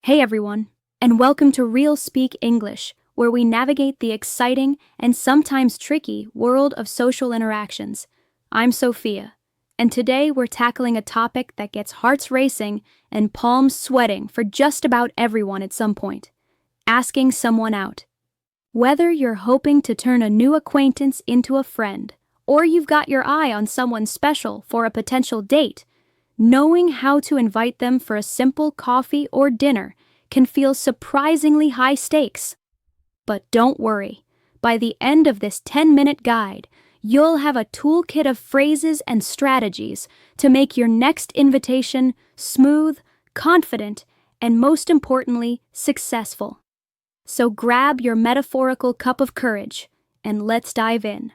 Hey everyone, and welcome to Real Speak English, where we navigate the exciting and sometimes tricky world of social interactions. I'm Sophia, and today we're tackling a topic that gets hearts racing and palms sweating for just about everyone at some point: asking someone out. Whether you're hoping to turn a new acquaintance into a friend, or you've got your eye on someone special for a potential date, knowing how to invite them for a simple coffee or dinner can feel surprisingly high stakes. But don't worry, by the end of this 10-minute guide, you'll have a toolkit of phrases and strategies to make your next invitation smooth, confident, and most importantly, successful. So grab your metaphorical cup of courage and let's dive in.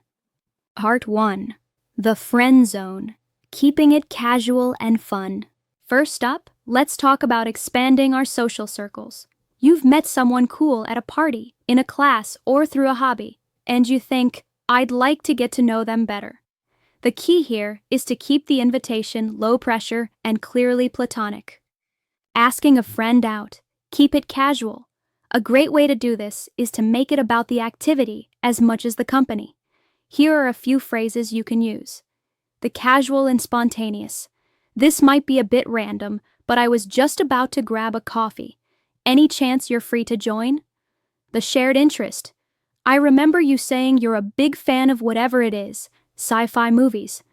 Part 1. The Friend Zone. Keeping it casual and fun. First up, let's talk about expanding our social circles. You've met someone cool at a party, in a class, or through a hobby, and you think, I'd like to get to know them better. The key here is to keep the invitation low pressure and clearly platonic. Asking a friend out. Keep it casual. A great way to do this is to make it about the activity as much as the company. Here are a few phrases you can use. The casual and spontaneous. This might be a bit random, but I was just about to grab a coffee. Any chance you're free to join? The shared interest. I remember you saying you're a big fan of whatever it is, sci-fi movies.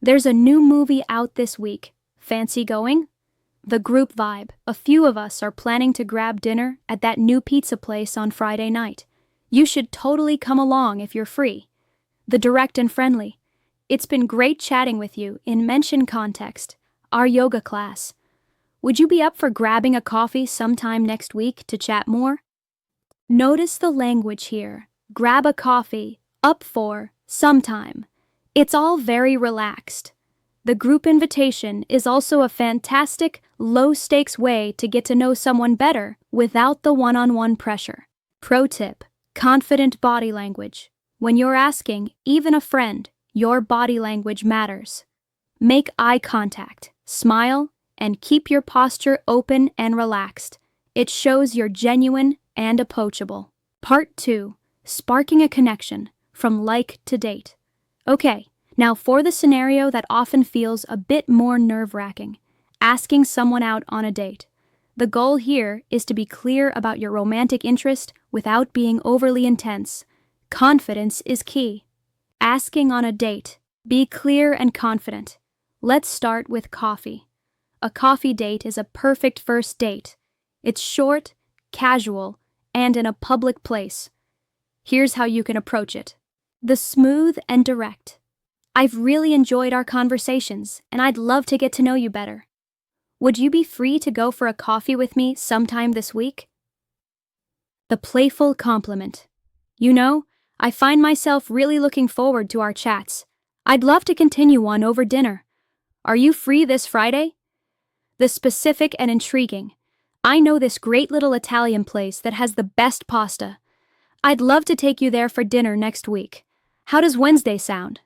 There's a new movie out this week. Fancy going? The group vibe. A few of us are planning to grab dinner at that new pizza place on Friday night. You should totally come along if you're free. The direct and friendly. It's been great chatting with you in mention context. Our yoga class. Would you be up for grabbing a coffee sometime next week to chat more? Notice the language here. Grab a coffee, up for, sometime. It's all very relaxed. The group invitation is also a fantastic, low-stakes way to get to know someone better without the one-on-one pressure. Pro tip: confident body language. When you're asking, even a friend, your body language matters. Make eye contact, smile, and keep your posture open and relaxed. It shows you're genuine and approachable. Part 2. Sparking a connection, from like to date. Okay, now for the scenario that often feels a bit more nerve-wracking: asking someone out on a date. The goal here is to be clear about your romantic interest without being overly intense. Confidence is key. Asking on a date. Be clear and confident. Let's start with coffee. A coffee date is a perfect first date. It's short, casual, and in a public place. Here's how you can approach it. The smooth and direct. I've really enjoyed our conversations, and I'd love to get to know you better. Would you be free to go for a coffee with me sometime this week? The playful compliment. You know, I find myself really looking forward to our chats. I'd love to continue one over dinner. Are you free this Friday? The specific and intriguing. I know this great little Italian place that has the best pasta. I'd love to take you there for dinner next week. How does Wednesday sound?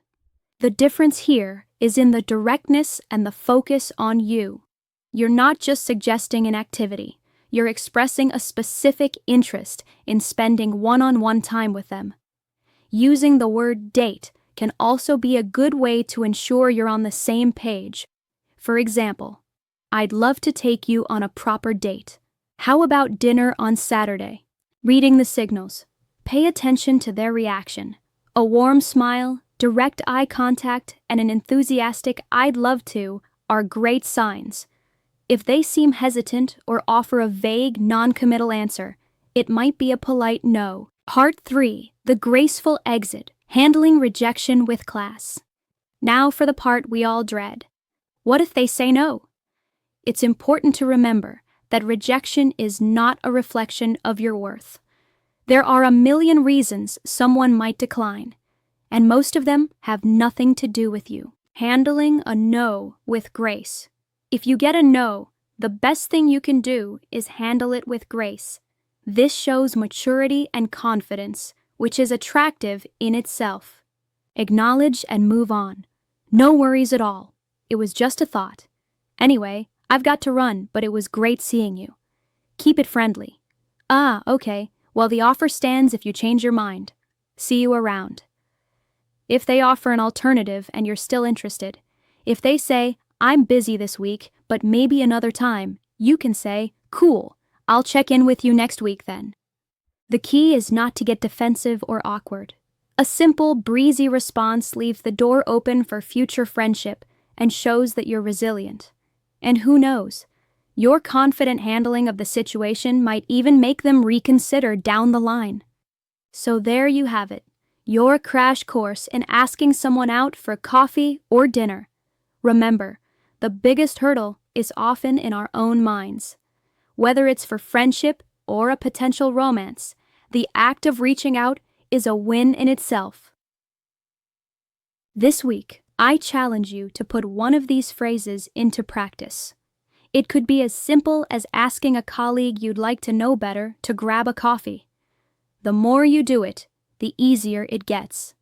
The difference here is in the directness and the focus on you. You're not just suggesting an activity. You're expressing a specific interest in spending one-on-one time with them. Using the word date can also be a good way to ensure you're on the same page. For example, I'd love to take you on a proper date. How about dinner on Saturday? Reading the signals. Pay attention to their reaction. A warm smile, direct eye contact, and an enthusiastic "I'd love to" are great signs. If they seem hesitant or offer a vague, non-committal answer, it might be a polite no. Part 3. The graceful exit. Handling rejection with class. Now for the part we all dread. What if they say no? It's important to remember that rejection is not a reflection of your worth. There are a million reasons someone might decline, and most of them have nothing to do with you. Handling a no with grace. If you get a no, the best thing you can do is handle it with grace. This shows maturity and confidence, which is attractive in itself. Acknowledge and move on. No worries at all. It was just a thought. Anyway, I've got to run, but it was great seeing you. Keep it friendly. Ah, okay. Well, the offer stands if you change your mind. See you around. If they offer an alternative and you're still interested, if they say, I'm busy this week, but maybe another time, you can say, cool, I'll check in with you next week then. The key is not to get defensive or awkward. A simple, breezy response leaves the door open for future friendship and shows that you're resilient. And who knows? Your confident handling of the situation might even make them reconsider down the line. So there you have it, your crash course in asking someone out for coffee or dinner. Remember, the biggest hurdle is often in our own minds. Whether it's for friendship or a potential romance, the act of reaching out is a win in itself. This week, I challenge you to put one of these phrases into practice. It could be as simple as asking a colleague you'd like to know better to grab a coffee. The more you do it, the easier it gets.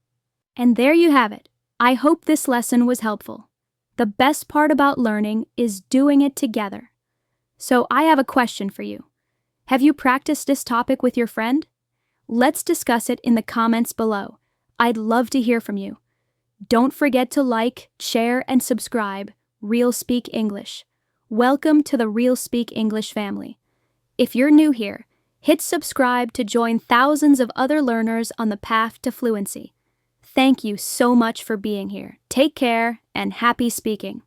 And there you have it. I hope this lesson was helpful. The best part about learning is doing it together. So I have a question for you. Have you practiced this topic with your friend? Let's discuss it in the comments below. I'd love to hear from you. Don't forget to like, share, and subscribe. Real Speak English. Welcome to the Real Speak English family. If you're new here, hit subscribe to join thousands of other learners on the path to fluency. Thank you so much for being here. Take care and happy speaking.